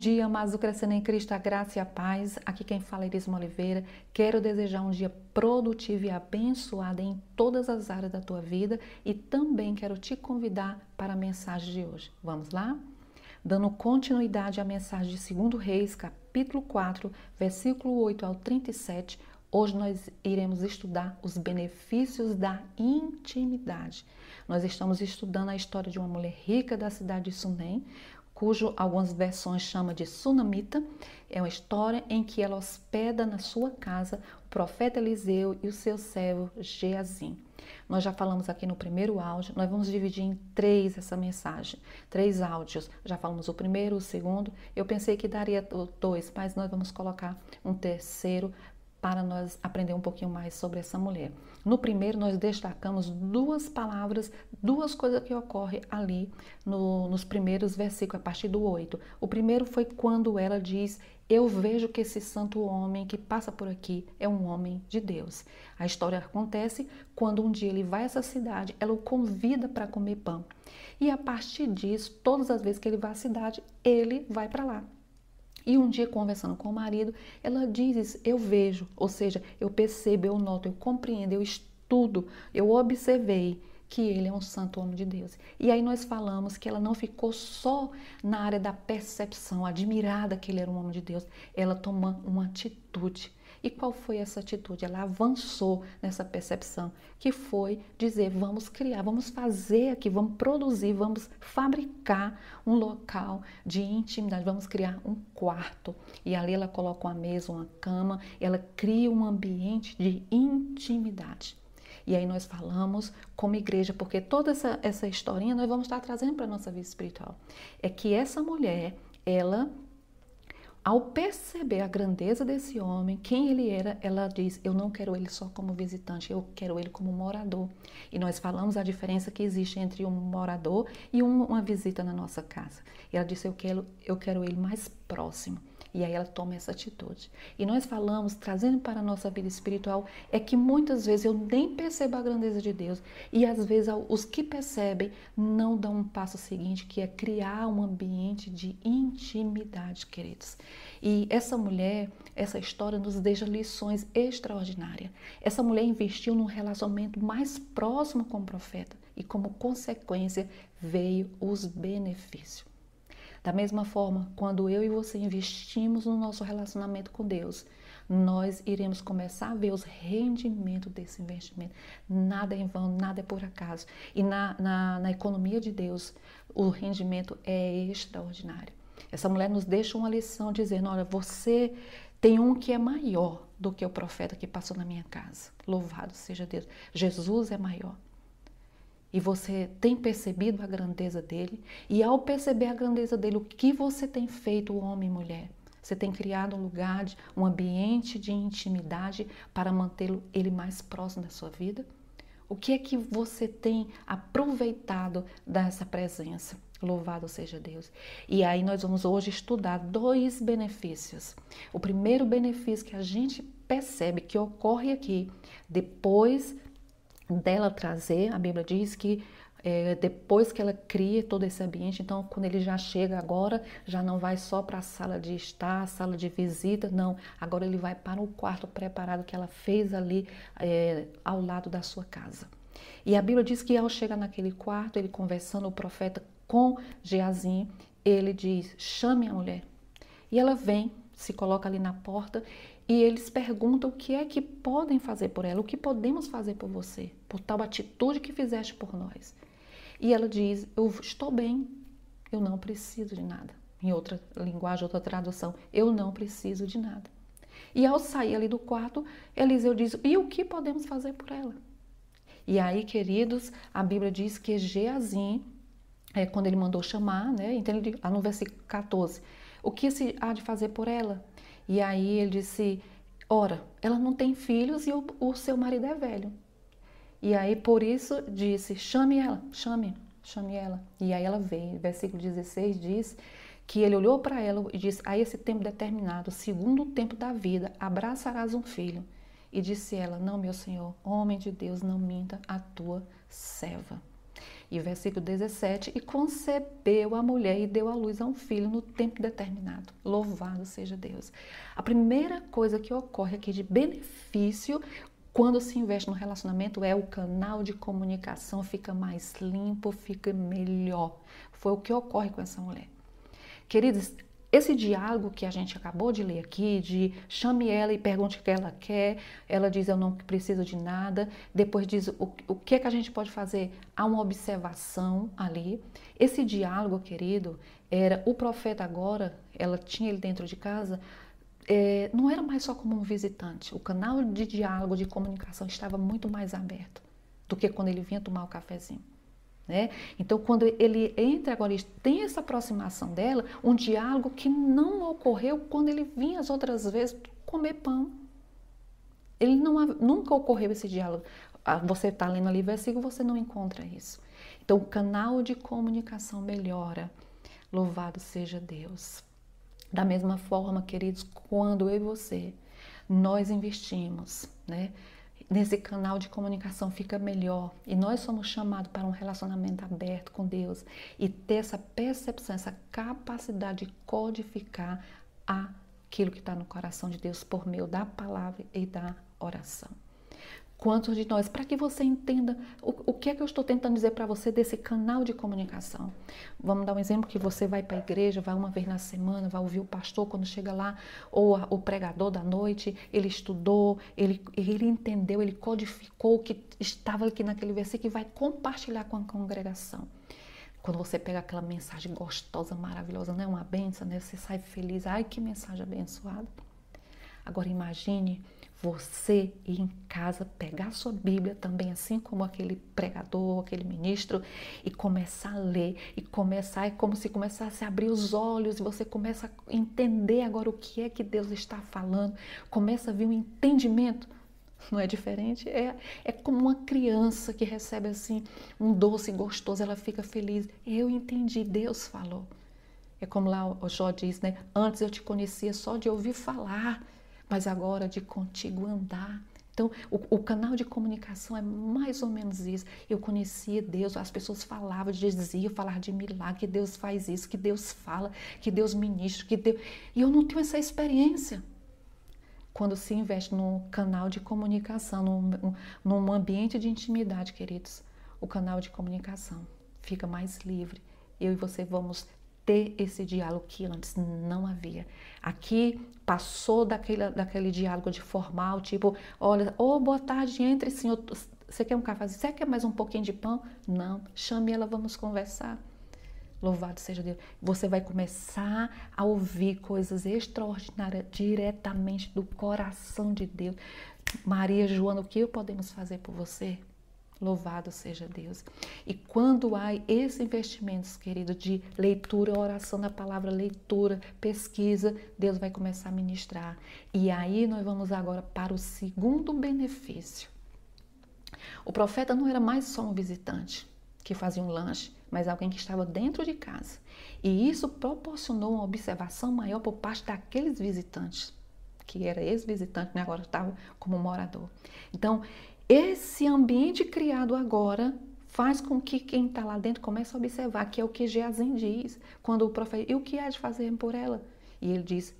dia, amados do Crescendo em Cristo, a graça e a paz. Aqui quem fala é Erisma Oliveira. Quero desejar um dia produtivo e abençoado em todas as áreas da tua vida e também quero te convidar para a mensagem de hoje. Vamos lá? Dando continuidade à mensagem de 2 Reis, capítulo 4, versículo 8 ao 37, hoje nós iremos estudar os benefícios da intimidade. Nós estamos estudando a história de uma mulher rica da cidade de Sunem, cujo algumas versões chamam de Sunamita. É uma história em que ela hospeda na sua casa o profeta Eliseu e o seu servo Geazim. Nós já falamos aqui no primeiro áudio, nós vamos dividir em 3 essa mensagem, 3 áudios. Já falamos o primeiro, o segundo, eu pensei que daria 2, mas nós vamos colocar um terceiro para nós aprender um pouquinho mais sobre essa mulher. No primeiro, nós destacamos 2 palavras, 2 coisas que ocorrem ali nos primeiros versículos, a partir do 8. O primeiro foi quando ela diz: eu vejo que esse santo homem que passa por aqui é um homem de Deus. A história acontece quando um dia ele vai a essa cidade, ela o convida para comer pão. E a partir disso, todas as vezes que ele vai à cidade, ele vai para lá. E um dia, conversando com o marido, ela diz: eu vejo, ou seja, eu percebo, eu noto, eu compreendo, eu estudo, eu observei que ele é um santo homem de Deus. E aí nós falamos que ela não ficou só na área da percepção, admirada que ele era um homem de Deus, ela tomou uma atitude. E qual foi essa atitude? Ela avançou nessa percepção, que foi dizer: vamos criar, vamos fazer aqui, vamos produzir, vamos fabricar um local de intimidade, vamos criar um quarto. E ali ela coloca uma mesa, uma cama, ela cria um ambiente de intimidade. E aí nós falamos como igreja, porque toda essa historinha nós vamos estar trazendo para a nossa vida espiritual. É que essa mulher, ela, ao perceber a grandeza desse homem, quem ele era, ela diz: eu não quero ele só como visitante, eu quero ele como morador. E nós falamos a diferença que existe entre um morador e uma visita na nossa casa. E ela disse: eu quero ele mais próximo. E aí ela toma essa atitude. E nós falamos, trazendo para a nossa vida espiritual, é que muitas vezes eu nem percebo a grandeza de Deus. E às vezes os que percebem não dão um passo seguinte, que é criar um ambiente de intimidade, queridos. E essa mulher, essa história nos deixa lições extraordinárias. Essa mulher investiu num relacionamento mais próximo com o profeta. E como consequência veio os benefícios. Da mesma forma, quando eu e você investimos no nosso relacionamento com Deus, nós iremos começar a ver os rendimentos desse investimento. Nada é em vão, nada é por acaso. E na economia de Deus, o rendimento é extraordinário. Essa mulher nos deixa uma lição dizendo: olha, você tem um que é maior do que o profeta que passou na minha casa. Louvado seja Deus. Jesus é maior. E você tem percebido a grandeza dele, e ao perceber a grandeza dele, o que você tem feito, homem e mulher? Você tem criado um lugar, um ambiente de intimidade para mantê-lo ele mais próximo da sua vida? O que é que você tem aproveitado dessa presença? Louvado seja Deus. E aí nós vamos hoje estudar 2 benefícios. O primeiro benefício que a gente percebe que ocorre aqui, depois dela trazer, a Bíblia diz que depois que ela cria todo esse ambiente, então quando ele já chega agora, já não vai só para a sala de estar, sala de visita, não, agora ele vai para o quarto preparado que ela fez ali ao lado da sua casa. E a Bíblia diz que ao chegar naquele quarto, ele conversando, o profeta com Geazim, ele diz: chame a mulher. E ela vem, se coloca ali na porta, e eles perguntam o que é que podem fazer por ela, o que podemos fazer por você, por tal atitude que fizeste por nós. E ela diz: eu estou bem, eu não preciso de nada. Em outra linguagem, outra tradução, eu não preciso de nada. E ao sair ali do quarto, Eliseu diz: e o que podemos fazer por ela? E aí, queridos, a Bíblia diz que Geazim, quando ele mandou chamar, né? Então ele diz, no versículo 14, o que se há de fazer por ela? E aí ele disse: ora, ela não tem filhos e o seu marido é velho. E aí por isso disse: chame ela, chame ela. E aí ela veio. Versículo 16 diz que ele olhou para ela e disse: a esse tempo determinado, segundo o tempo da vida, abraçarás um filho. E disse ela: não, meu senhor, homem de Deus, não minta a tua serva. E versículo 17, e concebeu a mulher e deu à luz a um filho no tempo determinado. Louvado seja Deus. A primeira coisa que ocorre aqui de benefício quando se investe no relacionamento é o canal de comunicação fica mais limpo, fica melhor. Foi o que ocorre com essa mulher. Queridos, esse diálogo que a gente acabou de ler aqui, de chame ela e pergunte o que ela quer, ela diz eu não preciso de nada, depois diz o que é que a gente pode fazer, há uma observação ali. Esse diálogo, querido, era o profeta agora, ela tinha ele dentro de casa, não era mais só como um visitante, o canal de diálogo, de comunicação estava muito mais aberto do que quando ele vinha tomar o cafezinho. Né? Então, quando ele entra agora e tem essa aproximação dela, um diálogo que não ocorreu quando ele vinha as outras vezes comer pão. Ele nunca ocorreu esse diálogo. Você está lendo ali o versículo, você não encontra isso. Então, o canal de comunicação melhora. Louvado seja Deus. Da mesma forma, queridos, quando eu e você, nós investimos, né? Nesse canal de comunicação fica melhor e nós somos chamados para um relacionamento aberto com Deus e ter essa percepção, essa capacidade de codificar aquilo que está no coração de Deus por meio da palavra e da oração. Quantos de nós, para que você entenda o que é que eu estou tentando dizer para você desse canal de comunicação. Vamos dar um exemplo que você vai para a igreja, vai uma vez na semana, vai ouvir o pastor quando chega lá, ou o pregador da noite, ele estudou, ele entendeu, ele codificou o que estava aqui naquele versículo e vai compartilhar com a congregação. Quando você pega aquela mensagem gostosa, maravilhosa, não é uma bênção, né? Você sai feliz, ai que mensagem abençoada. Agora imagine você ir em casa, pegar a sua Bíblia também, assim como aquele pregador, aquele ministro, e começar a ler, e começar, é como se começasse a abrir os olhos, e você começa a entender agora o que é que Deus está falando, começa a vir um entendimento. Não é diferente? É como uma criança que recebe assim um doce gostoso, ela fica feliz. Eu entendi, Deus falou. É como lá o Jó diz, né? Antes eu te conhecia só de ouvir falar, mas agora de contigo andar. Então, o canal de comunicação é mais ou menos isso. Eu conhecia Deus, as pessoas falavam, diziam, falavam de milagre, que Deus faz isso, que Deus fala, que Deus ministra, que Deus... E eu não tenho essa experiência. Quando se investe num canal de comunicação, num ambiente de intimidade, queridos, o canal de comunicação fica mais livre. Eu e você vamos ter esse diálogo que antes não havia. Aqui passou daquele diálogo de formal, tipo, olha, boa tarde, entre sim, você quer um cafezinho? Você quer mais um pouquinho de pão? Não, chame ela, vamos conversar. Louvado seja Deus. Você vai começar a ouvir coisas extraordinárias diretamente do coração de Deus. Maria, Joana, o que podemos fazer por você? Louvado seja Deus. E quando há esses investimentos, querido, de leitura, oração da palavra, leitura, pesquisa, Deus vai começar a ministrar. E aí nós vamos agora para o segundo benefício. O profeta não era mais só um visitante que fazia um lanche, mas alguém que estava dentro de casa. E isso proporcionou uma observação maior por parte daqueles visitantes, que era ex-visitante, né? Agora estava como morador. Então, esse ambiente criado agora faz com que quem está lá dentro comece a observar, que é o que Geazim diz, quando o profeta, e o que há de fazer por ela? E ele diz,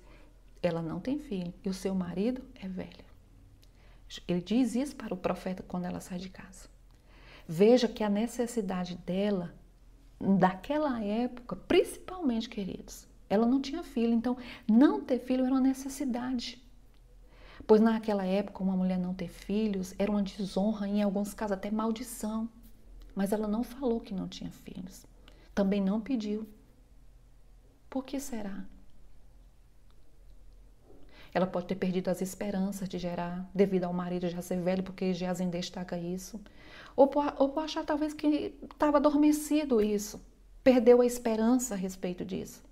ela não tem filho, e o seu marido é velho. Ele diz isso para o profeta quando ela sai de casa. Veja que a necessidade dela, daquela época, principalmente, queridos, ela não tinha filho, então não ter filho era uma necessidade. Pois naquela época, uma mulher não ter filhos era uma desonra, em alguns casos até maldição. Mas ela não falou que não tinha filhos. Também não pediu. Por que será? Ela pode ter perdido as esperanças de gerar, devido ao marido já ser velho, porque Geazim destaca isso. Ou por achar talvez que estava adormecido isso. Perdeu a esperança a respeito disso.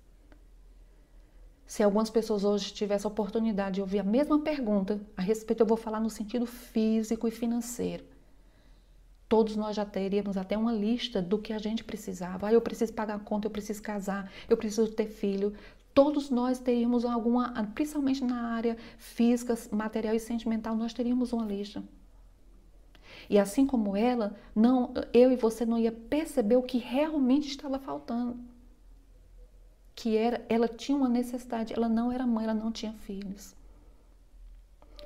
Se algumas pessoas hoje tivessem a oportunidade de ouvir a mesma pergunta, a respeito eu vou falar no sentido físico e financeiro. Todos nós já teríamos até uma lista do que a gente precisava. Eu preciso pagar a conta, eu preciso casar, eu preciso ter filho. Todos nós teríamos alguma, principalmente na área física, material e sentimental, nós teríamos uma lista. E assim como ela, não, eu e você não ia perceber o que realmente estava faltando. Que era, ela tinha uma necessidade, ela não era mãe, ela não tinha filhos.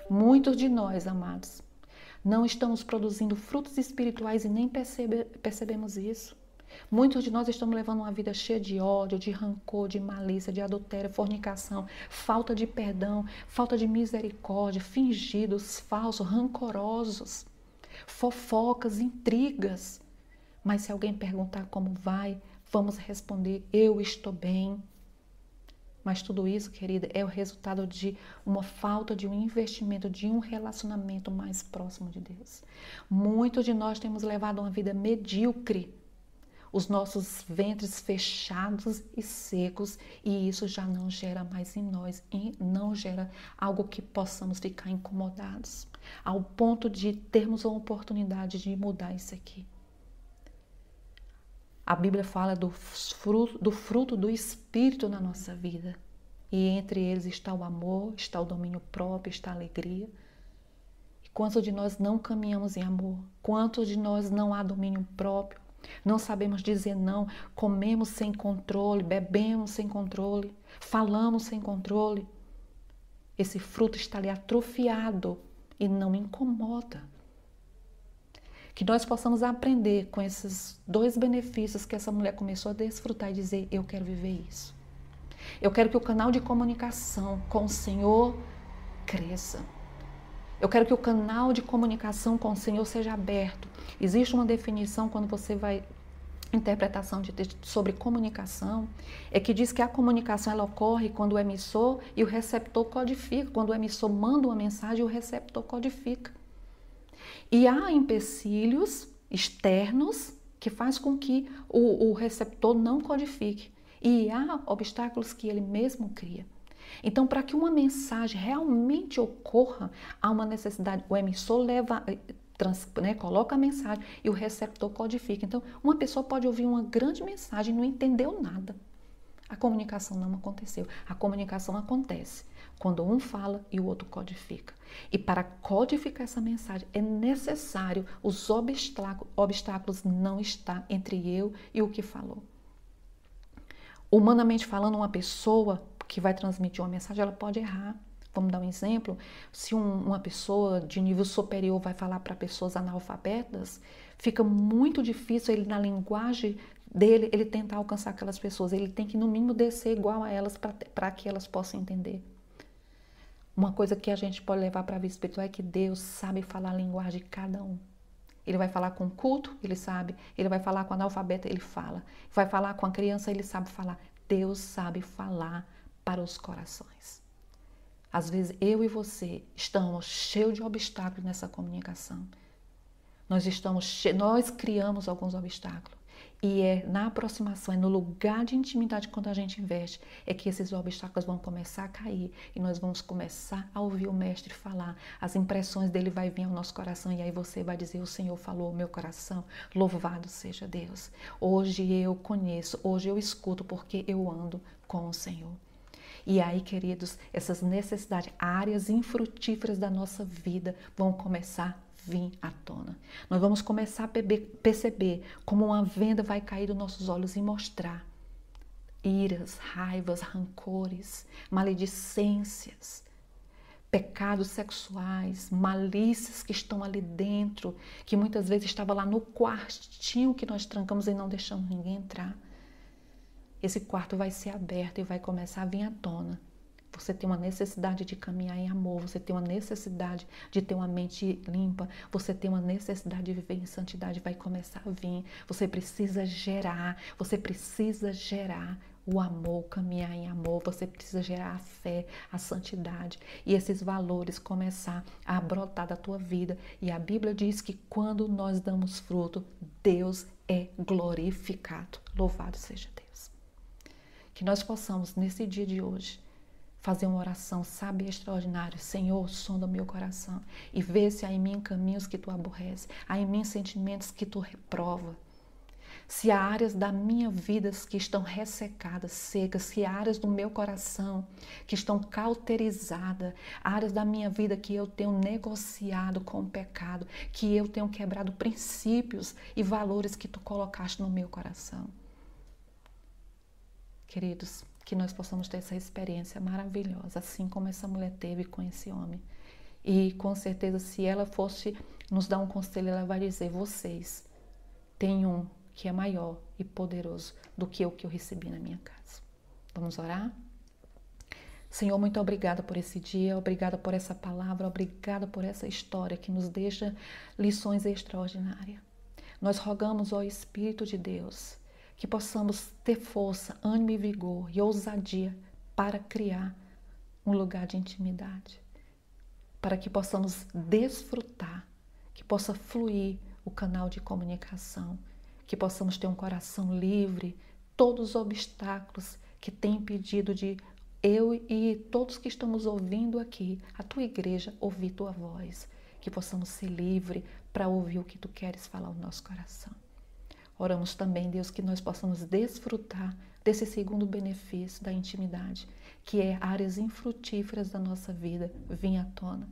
Muitos de nós, amados, não estamos produzindo frutos espirituais e nem percebemos isso. Muitos de nós estamos levando uma vida cheia de ódio, de rancor, de malícia, de adultério, fornicação, falta de perdão, falta de misericórdia, fingidos, falsos, rancorosos, fofocas, intrigas. Mas se alguém perguntar como vai, vamos responder: eu estou bem. Mas tudo isso, querida, é o resultado de uma falta de um investimento, de um relacionamento mais próximo de Deus. Muitos de nós temos levado uma vida medíocre, os nossos ventres fechados e secos, e isso já não gera mais em nós, e não gera algo que possamos ficar incomodados, ao ponto de termos a oportunidade de mudar isso aqui. A Bíblia fala do fruto do Espírito na nossa vida. E entre eles está o amor, está o domínio próprio, está a alegria. E quantos de nós não caminhamos em amor? Quantos de nós não há domínio próprio? Não sabemos dizer não, comemos sem controle, bebemos sem controle, falamos sem controle. Esse fruto está ali atrofiado e não incomoda. Que nós possamos aprender com esses 2 benefícios que essa mulher começou a desfrutar e dizer: eu quero viver isso. Eu quero que o canal de comunicação com o Senhor cresça. Eu quero que o canal de comunicação com o Senhor seja aberto. Existe uma definição quando você vai interpretação de texto sobre comunicação, é que diz que a comunicação ela ocorre quando o emissor e o receptor codificam. Quando o emissor manda uma mensagem, o receptor codifica. E há empecilhos externos que faz com que o receptor não codifique. E há obstáculos que ele mesmo cria. Então, para que uma mensagem realmente ocorra, há uma necessidade. O emissor coloca a mensagem e o receptor codifica. Então, uma pessoa pode ouvir uma grande mensagem e não entendeu nada. A comunicação não aconteceu. A comunicação acontece quando um fala e o outro codifica. E para codificar essa mensagem é necessário os obstáculos não estar entre eu e o que falou. Humanamente falando, uma pessoa que vai transmitir uma mensagem, ela pode errar. Vamos dar um exemplo, se uma pessoa de nível superior vai falar para pessoas analfabetas, fica muito difícil ele, na linguagem dele, ele tentar alcançar aquelas pessoas. Ele tem que, no mínimo, descer igual a elas para que elas possam entender. Uma coisa que a gente pode levar para a vida espiritual é que Deus sabe falar a linguagem de cada um. Ele vai falar com o culto, ele sabe. Ele vai falar com o analfabeto, ele fala. Vai falar com a criança, ele sabe falar. Deus sabe falar para os corações. Às vezes eu e você estamos cheios de obstáculos nessa comunicação. Nós criamos alguns obstáculos. E é na aproximação, é no lugar de intimidade quando a gente investe, é que esses obstáculos vão começar a cair e nós vamos começar a ouvir o Mestre falar. As impressões dele vai vir ao nosso coração e aí você vai dizer: o Senhor falou ao meu coração, louvado seja Deus. Hoje eu conheço, hoje eu escuto porque eu ando com o Senhor. E aí, queridos, essas necessidades, áreas infrutíferas da nossa vida vão começar a vir à tona. Nós vamos começar a perceber como uma venda vai cair dos nossos olhos e mostrar iras, raivas, rancores, maledicências, pecados sexuais, malícias que estão ali dentro, que muitas vezes estava lá no quartinho que nós trancamos e não deixamos ninguém entrar. Esse quarto vai ser aberto e vai começar a vir à tona. Você tem uma necessidade de caminhar em amor, você tem uma necessidade de ter uma mente limpa, você tem uma necessidade de viver em santidade, vai começar a vir. Você precisa gerar o amor, caminhar em amor, você precisa gerar a fé, a santidade e esses valores começar a brotar da tua vida. E a Bíblia diz que quando nós damos fruto, Deus é glorificado. Louvado seja Deus. Que nós possamos, nesse dia de hoje, fazer uma oração sábia e extraordinária. Senhor, sonda o meu coração e vê se há em mim caminhos que tu aborreces, há em mim sentimentos que tu reprova. Se há áreas da minha vida que estão ressecadas, secas, se há áreas do meu coração que estão cauterizadas, áreas da minha vida que eu tenho negociado com o pecado, que eu tenho quebrado princípios e valores que tu colocaste no meu coração. Queridos, que nós possamos ter essa experiência maravilhosa, assim como essa mulher teve com esse homem. E com certeza, se ela fosse nos dar um conselho, ela vai dizer: vocês têm um que é maior e poderoso do que o que eu recebi na minha casa. Vamos orar? Senhor, muito obrigada por esse dia, obrigada por essa palavra, obrigada por essa história que nos deixa lições extraordinárias. Nós rogamos, ó Espírito de Deus, que possamos ter força, ânimo e vigor e ousadia para criar um lugar de intimidade, para que possamos desfrutar, que possa fluir o canal de comunicação, que possamos ter um coração livre, todos os obstáculos que têm impedido de eu e todos que estamos ouvindo aqui, a tua igreja, ouvir tua voz, que possamos ser livres para ouvir o que tu queres falar ao nosso coração. Oramos também, Deus, que nós possamos desfrutar desse segundo benefício da intimidade, que é áreas infrutíferas da nossa vida vir à tona.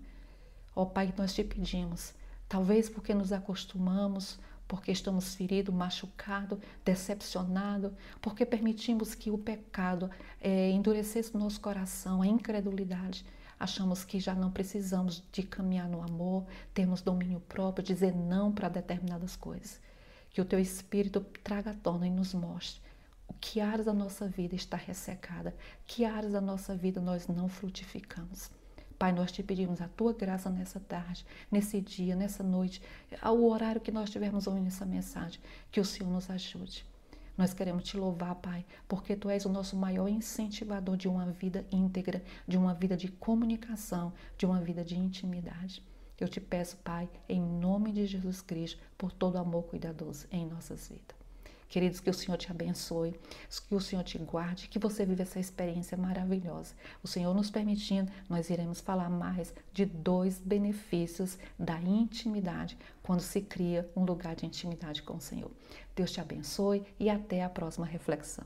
Ó Pai, nós te pedimos, talvez porque nos acostumamos, porque estamos feridos, machucados, decepcionados, porque permitimos que o pecado endurecesse o nosso coração, a incredulidade. Achamos que já não precisamos de caminhar no amor, termos domínio próprio, dizer não para determinadas coisas. Que o teu Espírito traga à tona e nos mostre o que áreas da nossa vida está ressecada, que áreas da nossa vida nós não frutificamos. Pai, nós te pedimos a tua graça nessa tarde, nesse dia, nessa noite, ao horário que nós estivermos ouvindo essa mensagem, que o Senhor nos ajude. Nós queremos te louvar, Pai, porque tu és o nosso maior incentivador de uma vida íntegra, de uma vida de comunicação, de uma vida de intimidade. Eu te peço, Pai, em nome de Jesus Cristo, por todo o amor cuidadoso em nossas vidas. Queridos, que o Senhor te abençoe, que o Senhor te guarde, que você viva essa experiência maravilhosa. O Senhor nos permitindo, nós iremos falar mais de 2 benefícios da intimidade, quando se cria um lugar de intimidade com o Senhor. Deus te abençoe e até a próxima reflexão.